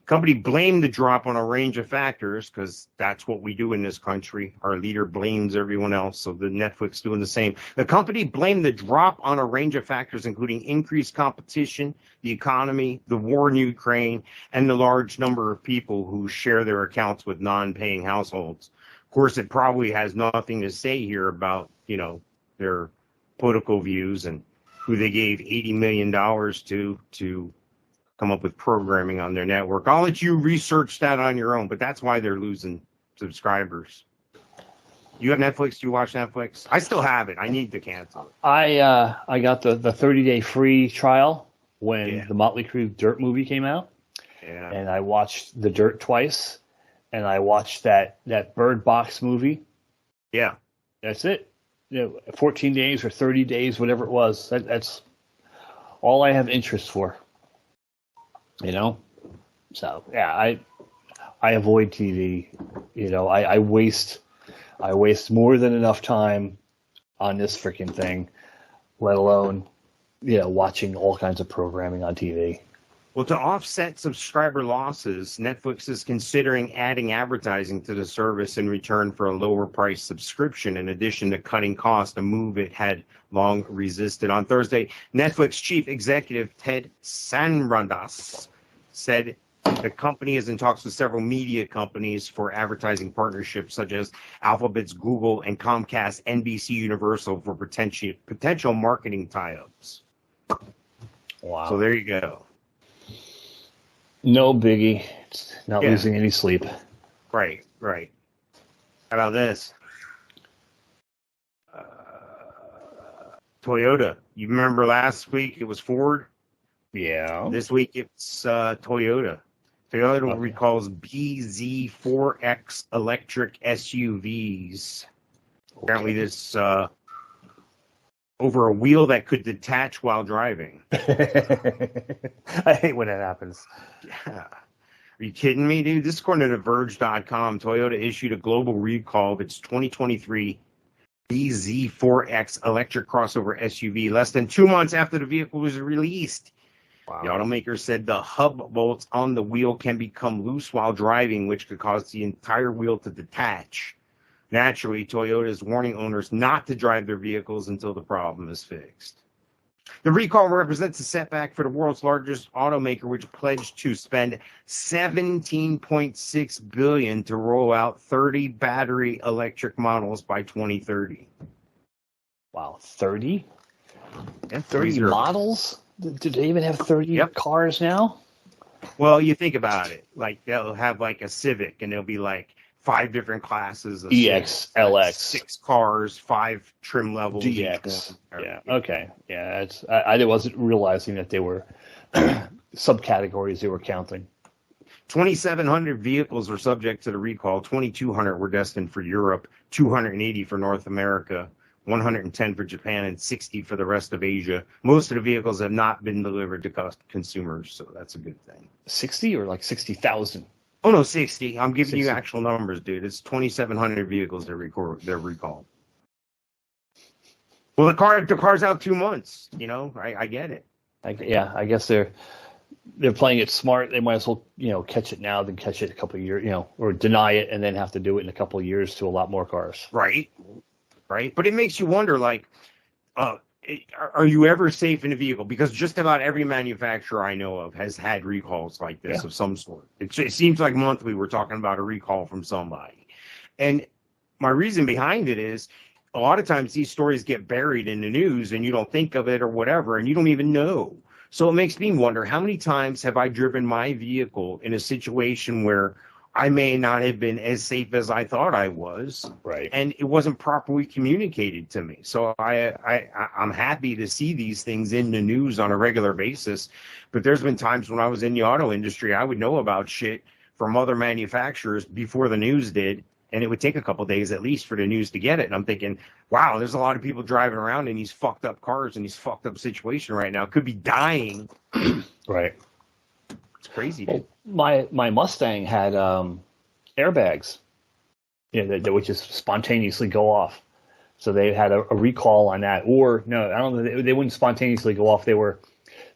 Company blamed the drop on a range of factors because that's what we do in this country. Our leader blames everyone else, so the Netflix doing the same. The company blamed the drop on a range of factors, including increased competition, the economy, the war in Ukraine, and the large number of people who share their accounts with non-paying households. Of course, it probably has nothing to say here about, their political views and who they gave $80 million to come up with programming on their network. I'll let you research that on your own, but that's why they're losing subscribers. You have Netflix? Do you watch Netflix? I still have it. I need to cancel it. I got the 30-day free trial when the Motley Crue Dirt movie came out. Yeah. And I watched The Dirt twice, and I watched that Bird Box movie. Yeah. That's it. 14 days or 30 days, whatever it was. That's all I have interest for. So yeah, I avoid TV. I waste more than enough time on this freaking thing, let alone watching all kinds of programming on TV. Well, to offset subscriber losses, Netflix is considering adding advertising to the service in return for a lower price subscription, in addition to cutting costs, a move it had long resisted. On Thursday, Netflix chief executive Ted Sarandos said the company is in talks with several media companies for advertising partnerships, such as Alphabet's Google and Comcast NBC Universal for potential marketing tie-ups. Wow. So there you go. No biggie. It's not losing any sleep. Right. How about this? Toyota. You remember last week it was Ford? Yeah. This week it's Toyota. Toyota recalls BZ4X electric SUVs. Apparently this over a wheel that could detach while driving. I hate when that happens. Yeah. Are you kidding me, dude? This is according to TheVerge.com. Toyota issued a global recall of its 2023 BZ4X electric crossover SUV less than 2 months after the vehicle was released. Wow. The automaker said the hub bolts on the wheel can become loose while driving, which could cause the entire wheel to detach. Naturally, Toyota is warning owners not to drive their vehicles until the problem is fixed. The recall represents a setback for the world's largest automaker, which pledged to spend $17.6 billion to roll out 30 battery electric models by 2030. Wow, 30? Yeah, 30 models? Do they even have 30 cars now? Well, you think about it. Like, they'll have like a Civic, and there'll be like 5 different classes of EX, LX, 6 cars, 5 trim levels. DX. Yeah. Okay. Yeah. I wasn't realizing that they were subcategories they were counting. 2,700 vehicles were subject to the recall. 2,200 were destined for Europe, 280 for North America, 110 for Japan, and 60 for the rest of Asia. Most of the vehicles have not been delivered to consumers, so that's a good thing. 60 or like 60,000? Oh, no, 60. I'm giving 60. you actual numbers, dude. It's 2,700 vehicles they're recalled. Well, the car's out 2 months. I get it. I guess they're playing it smart. They might as well, catch it now than catch it a couple of years, or deny it and then have to do it in a couple of years to a lot more cars. Right. But it makes you wonder, like, are you ever safe in a vehicle? Because just about every manufacturer I know of has had recalls like this of some sort. It seems like monthly we're talking about a recall from somebody. And my reason behind it is a lot of times these stories get buried in the news and you don't think of it or whatever, and you don't even know. So it makes me wonder, how many times have I driven my vehicle in a situation where I may not have been as safe as I thought I was, Right. and it wasn't properly communicated to me. So I'm happy to see these things in the news on a regular basis, but there's been times when I was in the auto industry, I would know about shit from other manufacturers before the news did, and it would take a couple days at least for the news to get it. And I'm thinking, wow, there's a lot of people driving around in these fucked up cars in these fucked up situation right now. Could be dying. Right. It's crazy, dude. My Mustang had airbags, that would just spontaneously go off. So they had a recall on that. Or no, I don't know. They wouldn't spontaneously go off. They were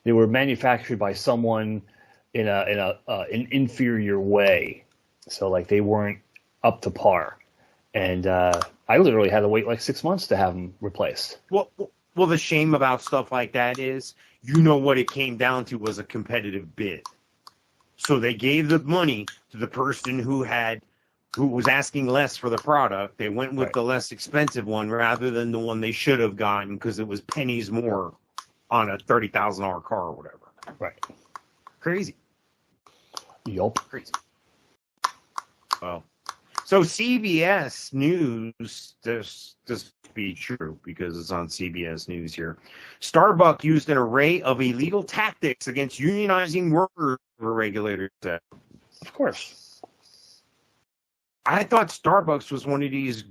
manufactured by someone in an inferior way. So like they weren't up to par, and I literally had to wait like 6 months to have them replaced. Well, the shame about stuff like that is, what it came down to was a competitive bid. So they gave the money to the person who was asking less for the product. They went with the less expensive one rather than the one they should have gotten because it was pennies more on a $30,000 car or whatever. Right. Crazy. Yup. Crazy. Well, so CBS News, this be true because it's on CBS News here. Starbucks used an array of illegal tactics against unionizing workers, regulators said. Of course. I thought Starbucks was one of these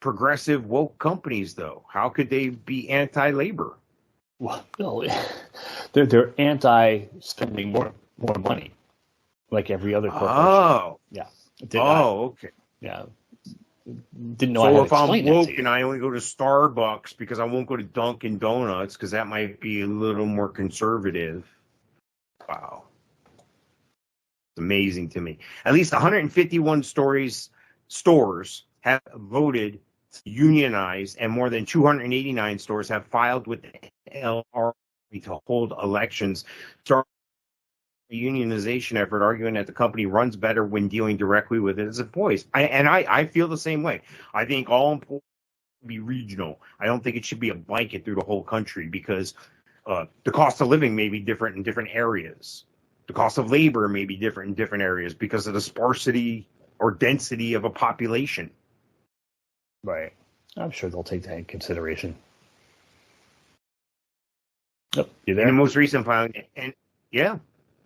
progressive woke companies, though. How could they be anti-labor? Well, no, they're anti-spending more money, like every other corporation. Oh. Yeah. Okay. Yeah. Didn't know. So if I'm woke and I only go to Starbucks because I won't go to Dunkin' Donuts because that might be a little more conservative. Wow. It's amazing to me. At least 151 stores have voted to unionize, and more than 289 stores have filed with the NLRB to hold elections. Unionization effort, arguing that the company runs better when dealing directly with its employees. I feel the same way. I think all employees should be regional. I don't think it should be a blanket through the whole country because the cost of living may be different in different areas. The cost of labor may be different in different areas because of the sparsity or density of a population. Right. I'm sure they'll take that in consideration. Yep. You there? In the most recent filing,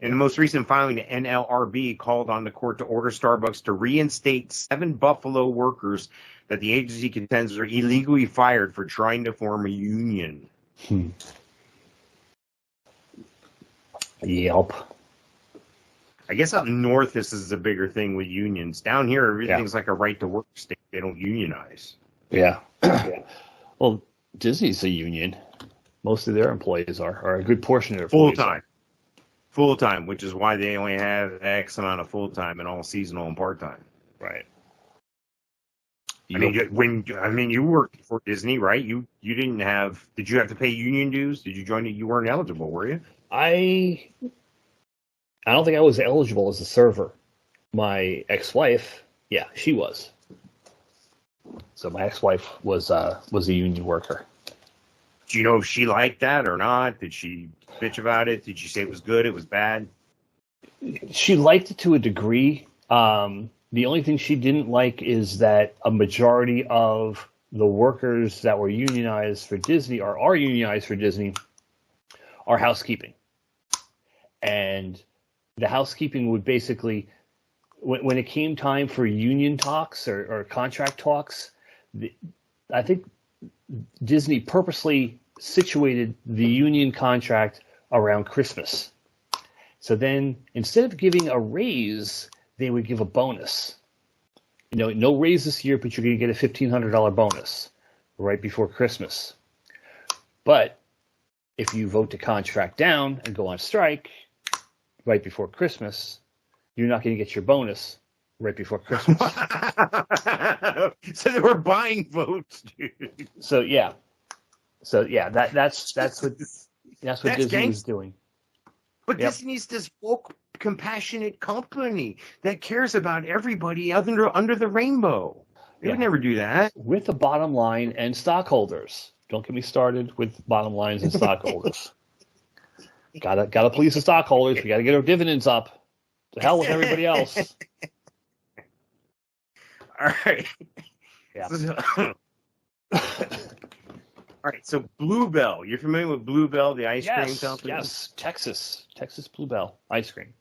In the most recent filing, the NLRB called on the court to order Starbucks to reinstate 7 Buffalo workers that the agency contends are illegally fired for trying to form a union. Yep. I guess up north, this is a bigger thing with unions. Down here, everything's like a right-to-work state. They don't unionize. Yeah. Well, Disney's a union. Most of their employees are a good portion of their full-time. Full-time, which is why they only have X amount of full-time and all seasonal and part-time. Right. I mean, you worked for Disney, right? You didn't have. Did you have to pay union dues? Did you join it? You weren't eligible, were you? I don't think I was eligible as a server. My ex-wife, yeah, she was. So my ex-wife was a union worker. Do you know if she liked that or not? Did she bitch about it? Did she say it was good? It was bad? She liked it to a degree. The only thing she didn't like is that a majority of the workers that were unionized for Disney or are unionized for Disney are housekeeping. And the housekeeping would basically, when it came time for union talks or contract talks, I think Disney purposely situated the union contract around Christmas. So then instead of giving a raise, they would give a bonus. No raise this year, but you're going to get a $1,500 bonus right before Christmas. But if you vote to contract down and go on strike right before Christmas, you're not going to get your bonus right before Christmas. So they were buying votes, dude. So yeah, that's what Disney was doing. But Disney's this woke, compassionate company that cares about everybody under the rainbow. They would never do that. With the bottom line and stockholders. Don't get me started with bottom lines and stockholders. Gotta please the stockholders. We gotta get our dividends up. To hell with everybody else. All right. Yeah. All right. So Bluebell, you're familiar with Bluebell, the ice cream Yes, company? yes. Texas Bluebell ice cream.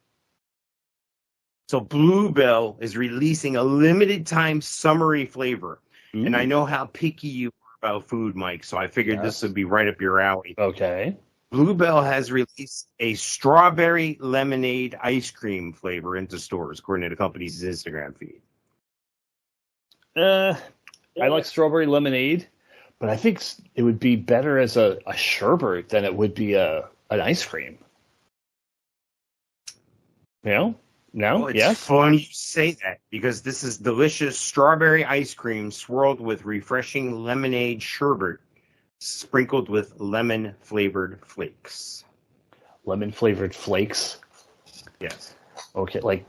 So Bluebell is releasing a limited time summery flavor. And I know how picky you are about food, Mike, so I figured this would be right up your alley. Okay. Bluebell has released a strawberry lemonade ice cream flavor into stores, according to the company's Instagram feed. I like strawberry lemonade, but I think it would be better as a sherbet than it would be an ice cream. No? Well, it's funny you say that because this is delicious strawberry ice cream swirled with refreshing lemonade sherbet, sprinkled with lemon-flavored flakes. Lemon-flavored flakes? Yes. Okay, like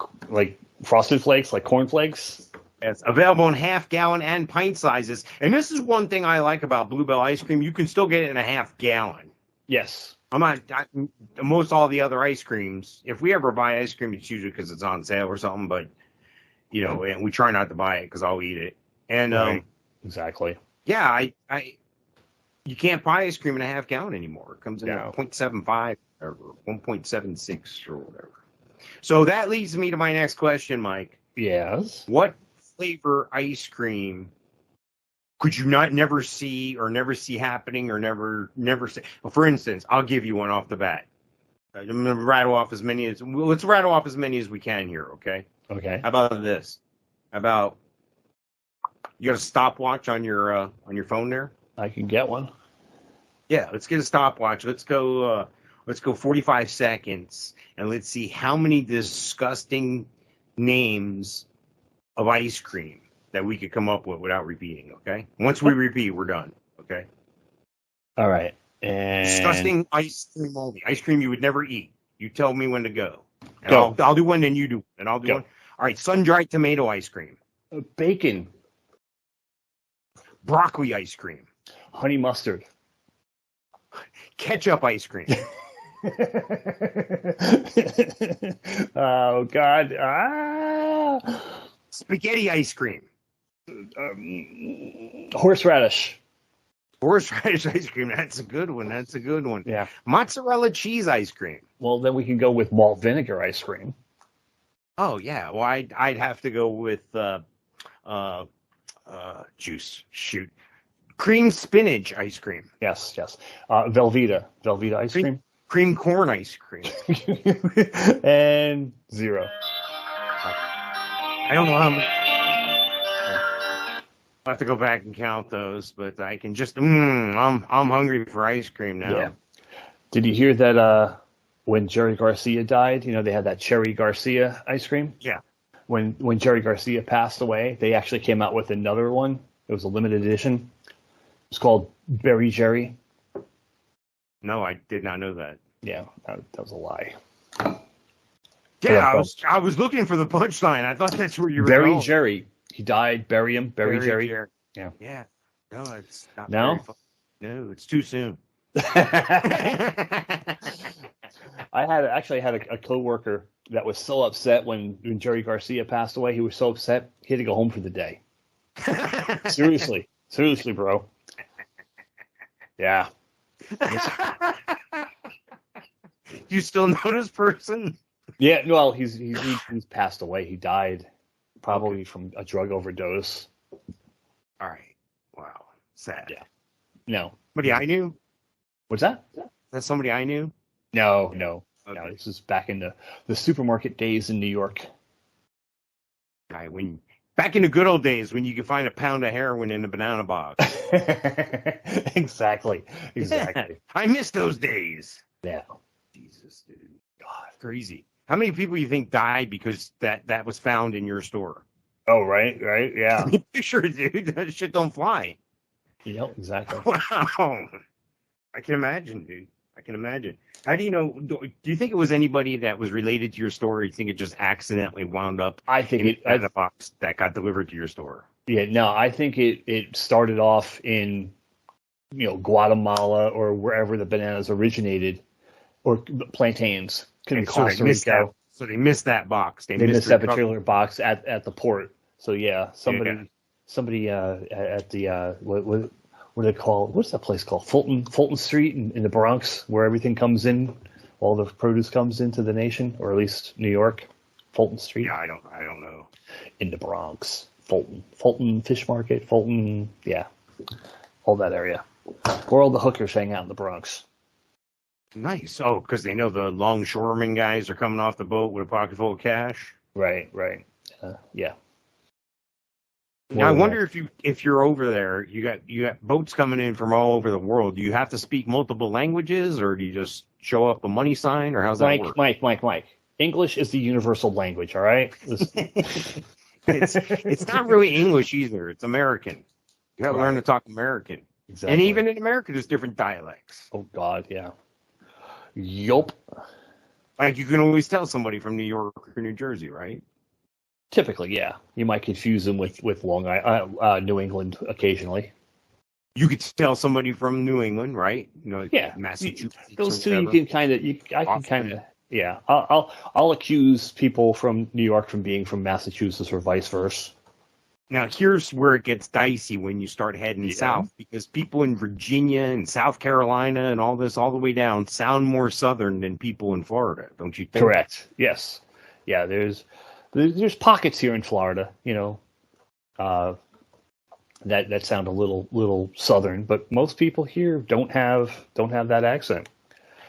Frosted Flakes, like corn flakes? It's available in half-gallon and pint sizes. And this is one thing I like about Bluebell ice cream. You can still get it in a half-gallon. Yes. Most all the other ice creams, if we ever buy ice cream, it's usually because it's on sale or something. But, and we try not to buy it because I'll eat it. And right. Exactly. Yeah, you can't buy ice cream in a half gallon anymore. It comes in at 0.75 or 1.76 or whatever. So that leads me to my next question, Mike. Yes. What flavor ice cream could you never see happening or never see? Well, for instance, I'll give you one off the bat. I'm going to rattle off as many as we can here, okay? Okay. How about this? You got a stopwatch on your phone there? I can get one. Yeah, let's get a stopwatch. Let's go 45 seconds and let's see how many disgusting names of ice cream that we could come up with without repeating, okay? Once we repeat, we're done, okay? All right. And disgusting ice cream only. Ice cream you would never eat. You tell me when to go. And go. I'll do one, then you do one. And I'll do one. All right, sun-dried tomato ice cream. Bacon. Broccoli ice cream. Honey mustard. Ketchup ice cream. Oh, God. Spaghetti ice cream. Horseradish. Horseradish ice cream. That's a good one. Yeah. Mozzarella cheese ice cream. Well, then we can go with malt vinegar ice cream. Oh, yeah. Well, I'd have to go with juice. Shoot. Cream spinach ice cream. Yes. Velveeta ice cream. Cream corn ice cream. And 0. I don't know how many. I'll have to go back and count those, but I can just. I'm hungry for ice cream now. Yeah. Did you hear that? When Jerry Garcia died, they had that Cherry Garcia ice cream. Yeah. When Jerry Garcia passed away, they actually came out with another one. It was a limited edition. It's called Berry Jerry. No, I did not know that. Yeah, that was a lie. Yeah, I was looking for the punchline. I thought that's where you were Berry going. Jerry. He died. Bury him. Berry Jerry. Yeah. Yeah. No, it's not. No? No, it's too soon. I had a coworker that was so upset when Jerry Garcia passed away. He was so upset he had to go home for the day. Seriously, bro. Yeah. You still know this person? Yeah. Well, he's passed away. He died probably from a drug overdose. All right. Wow. Sad. Yeah. No. Somebody I knew? What's that? Is that somebody I knew? No. Okay. No, this is back in the supermarket days in New York. Back in the good old days when you could find a pound of heroin in a banana box. Exactly. I miss those days. Yeah. Jesus, dude. God, crazy. How many people you think died because that was found in your store? Oh, right. Yeah. Sure, dude. That shit don't fly. Yep, exactly. Wow. I can imagine, dude. I can imagine. How do you know? Do you think it was anybody that was related to your store, or do you think it just accidentally wound up in a box that got delivered to your store? Yeah, no, I think it started off in, Guatemala or wherever the bananas originated, or plantains. Could be And so they Costa missed that. Rica. So they missed that box. They missed their that particular box at the port. So yeah, somebody at the what do they call, what's that place called? Fulton Street in the Bronx, where everything comes in, all the produce comes into the nation, or at least New York. Fulton Street. Yeah, I don't know. In the Bronx, Fulton Fish Market, Fulton, yeah, all that area, where all the hookers hang out in the Bronx. Nice. Oh, because they know the longshoremen guys are coming off the boat with a pocket full of cash. Right. Yeah. Now, I wonder if you're over there, you got boats coming in from all over the world. Do you have to speak multiple languages, or do you just show up a money sign, or how's that work? Mike. English is the universal language. All right. It's not really English either. It's American. You got to learn to talk American. Exactly. And even in America, there's different dialects. Oh God, yeah. Yup. Like you can always tell somebody from New York or New Jersey, right? Typically, yeah. You might confuse them with Long Island, New England occasionally. You could tell somebody from New England, right? You know, Yeah, Massachusetts. those two you can kind of. I can kind of. Yeah, I'll accuse people from New York from being from Massachusetts or vice versa. Now, here's where it gets dicey when you start heading south, because people in Virginia and South Carolina and all this, all the way down, sound more southern than people in Florida, don't you think? Correct. Yes. Yeah. There's pockets here in Florida, that sound a little southern, but most people here don't have that accent.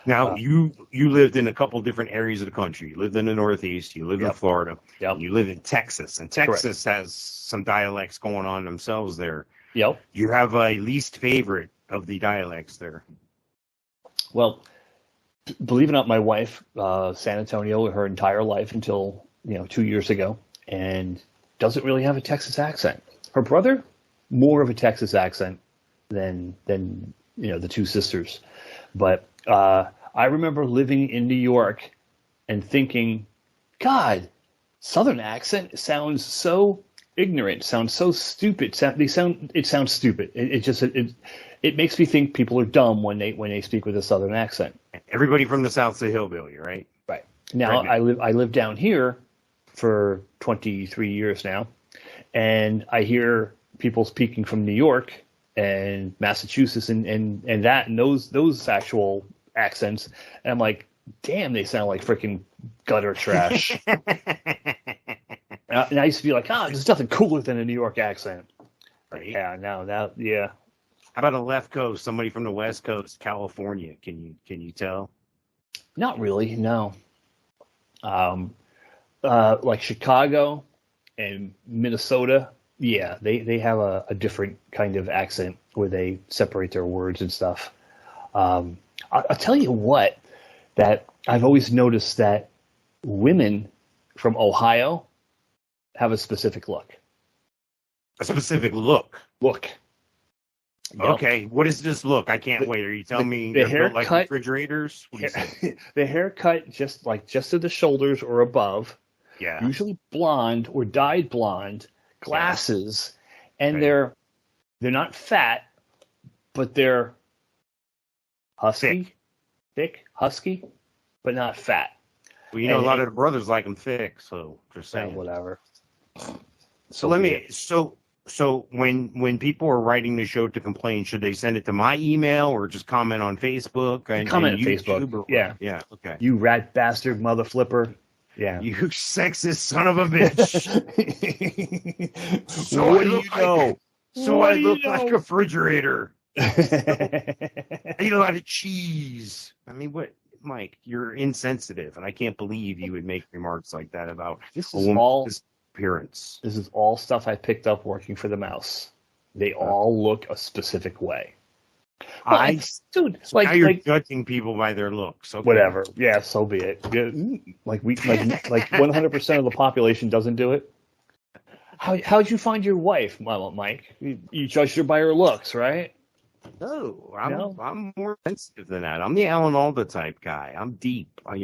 Now, you lived in a couple different areas of the country. You lived in the Northeast. You lived in Florida. Yep. You live in Texas. And Texas has some dialects going on themselves there. Yep. You have a least favorite of the dialects there. Well, believe it or not, my wife, San Antonio, her entire life until 2 years ago, and doesn't really have a Texas accent. Her brother, more of a Texas accent than the two sisters. But I remember living in New York and thinking, God, Southern accent sounds so ignorant, sounds so stupid. It sounds stupid. It makes me think people are dumb when they speak with a Southern accent. Everybody from the South's a hillbilly, right? Right. Now I live down here for 23 years now, and I hear people speaking from New York and Massachusetts and those actual accents, and I'm like, damn, they sound like freaking gutter trash. And I used to be like, there's nothing cooler than a New York accent. Right. Yeah, now, yeah. How about a left coast, somebody from the West Coast, California? Can you tell? Not really, no. Like Chicago and Minnesota, yeah, they have a different kind of accent where they separate their words and stuff. I'll tell you what, that I've always noticed that women from Ohio have a specific look. A specific look? Look. Yep. Okay, what is this look? I can't wait. Are you telling me the they're built like haircut, refrigerators? The haircut just to the shoulders or above. Yeah. Usually blonde or dyed blonde, glasses, and they're not fat, but they're husky, thick, husky, but not fat. Well, a lot of the brothers like them thick, so just saying. Whatever. So So when people are writing the show to complain, should they send it to my email or just comment on Facebook? Comment on Facebook. Yeah. Okay. You rat bastard, mother flipper. Yeah. You sexist son of a bitch. So what do you know? So I look like a refrigerator. I eat a lot of cheese. I mean, what, Mike? You're insensitive, and I can't believe you would make remarks like that about this appearance. This is all stuff I picked up working for the Mouse. They all look a specific way. Now you're judging people by their looks. Okay. Whatever. Yeah, so be it. Like 100% of the population doesn't do it. How'd you find your wife, Mike? You judged her by her looks, right? No, I'm more sensitive than that. I'm the Alan Alda type guy. I'm deep. I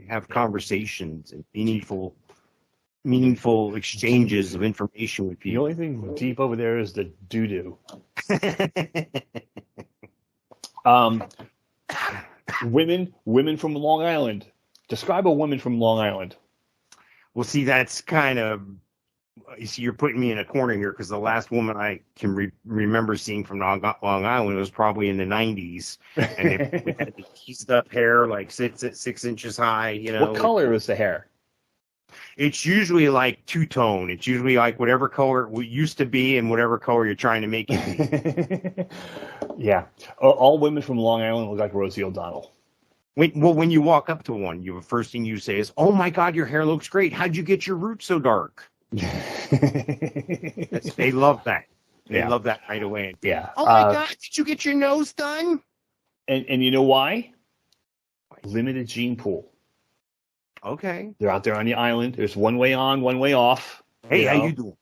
have conversations and meaningful exchanges of information with people. The only thing deep over there is the doo-doo. Women from Long Island. Describe a woman from Long Island. Well, see, that's kind of, you see, you're putting me in a corner here because the last woman I can remember seeing from Long Island was probably in the 90s. And it had the teased up hair, like 6 inches high, you know. What color is the hair? It's usually like two-tone. It's usually like whatever color it used to be and whatever color you're trying to make it be. Yeah. All women from Long Island look like Rosie O'Donnell. When you walk up to one, the first thing you say is, "Oh my God, your hair looks great. How'd you get your roots so dark?" They love that. They love that right away. Yeah. Oh my God, did you get your nose done? And you know why? Limited gene pool. Okay. They're out there on the island. There's one way on, one way off. Hey, how you doing?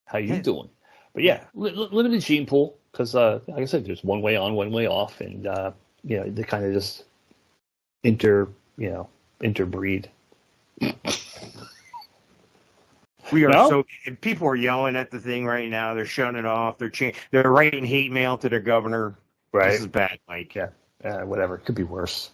How you doing? But yeah, limited gene pool because, like I said, there's one way on, one way off, and they kind of just interbreed. We are so. People are yelling at the thing right now. They're shutting it off. They're writing hate mail to their governor. Right. This is bad, Mike. Yeah. Whatever. It could be worse.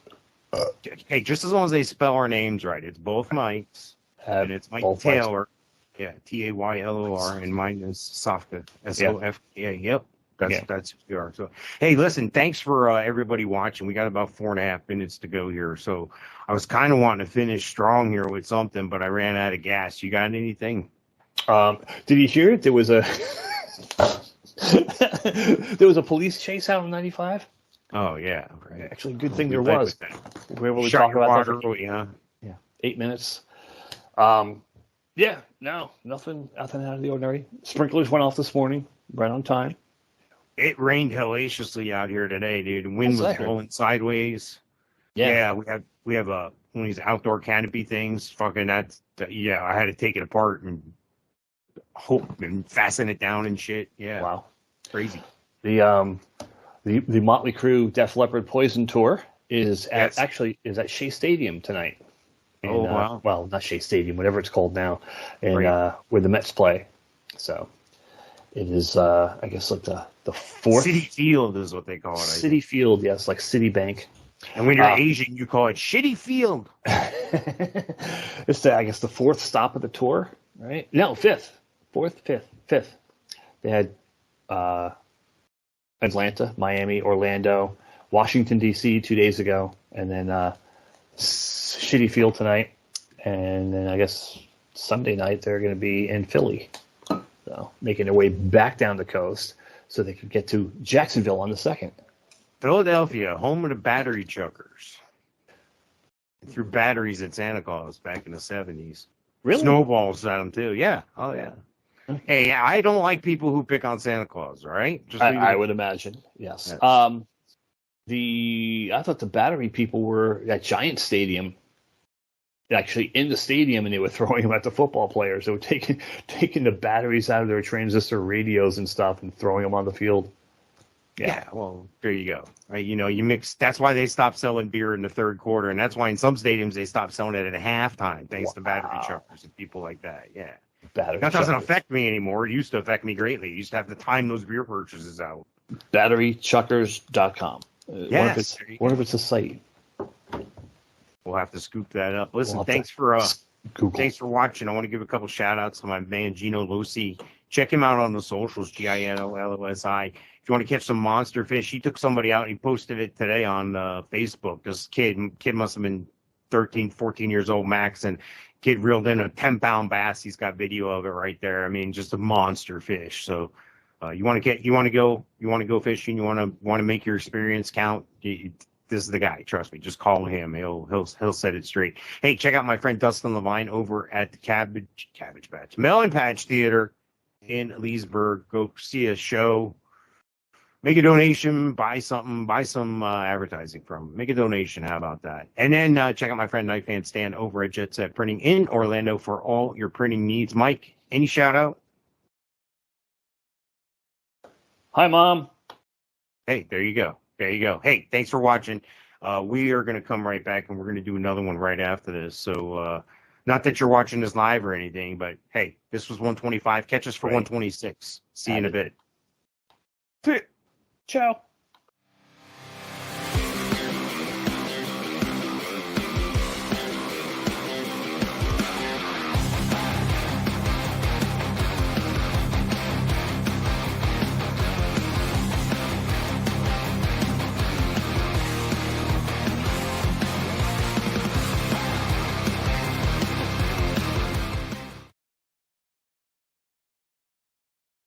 Hey, just as long as they spell our names right, it's both Mikes, and it's Mike Taylor. Mikes. Yeah, Taylor, and mine is Sofka, Sofka. Yep, that's who we are. So, hey, listen, thanks for everybody watching. We got about 4.5 minutes to go here, so I was kind of wanting to finish strong here with something, but I ran out of gas. You got anything? Did you hear it? There was a police chase out on 95. Oh yeah, right. Actually, good thing there was. We were able to talk about that. Yeah, 8 minutes. Nothing out of the ordinary. Sprinklers went off this morning, right on time. It rained hellaciously out here today, dude. The wind was blowing sideways. Yeah, we have one of these outdoor canopy things. Fucking I had to take it apart and fasten it down and shit. Yeah. Wow. Crazy. The Motley Crue Def Leppard Poison tour is at Shea Stadium tonight. And, wow. Well, not Shea Stadium, whatever it's called now, and where the Mets play. So it is, I guess, like the fourth. Citi Field is what they call it. Citi Field, yes, like Citibank. And when you're Asian, you call it Shitty Field. It's I guess the fourth stop of the tour, right? No, fifth. They had Atlanta, Miami, Orlando, Washington, D.C. 2 days ago, and then Shitty Field tonight. And then I guess Sunday night they're going to be in Philly. So making their way back down the coast so they could get to Jacksonville on the 2nd. Philadelphia, home of the battery chuckers. Threw batteries at Santa Claus back in the 70s. Really? Snowballs at them, too. Yeah. Oh, yeah. Hey, I don't like people who pick on Santa Claus, all right? I would imagine, yes. Yes. I thought the battery people were at Giant Stadium, actually in the stadium, and they were throwing them at the football players. They were taking the batteries out of their transistor radios and stuff and throwing them on the field. Yeah, well, there you go. Right? You know, you mix. That's why they stopped selling beer in the third quarter, and that's why in some stadiums they stopped selling it at halftime, thanks to battery chuckers and people like that. Yeah. That doesn't affect me anymore. It used to affect me greatly. You used to have to time those beer purchases out. Batterychuckers.com. Yes. Wonder if it's a site. We'll have to scoop that up. Listen, thanks for watching. I want to give a couple shout outs to my man Gino Losi. Check him out on the socials, GINOLOSI. If you want to catch some monster fish, he took somebody out and he posted it today on Facebook. This kid must have been 13, 14 years old max, and kid reeled in a 10-pound bass. He's got video of it right there. I mean, just a monster fish. So you want to go fishing, you want to make your experience count. This is the guy. Trust me. Just call him. He'll set it straight. Hey, check out my friend Dustin Levine over at the Melon Patch Theater in Leesburg. Go see a show. Make a donation, buy some advertising from him. Make a donation. How about that? And then check out my friend Knife Hand Stan over at Jet Set Printing in Orlando for all your printing needs. Mike, any shout out? Hi, Mom. Hey, there you go. Hey, thanks for watching. We are going to come right back, and we're going to do another one right after this. So not that you're watching this live or anything, but hey, this was 125. Catch us for 126. See you in a bit. Ciao.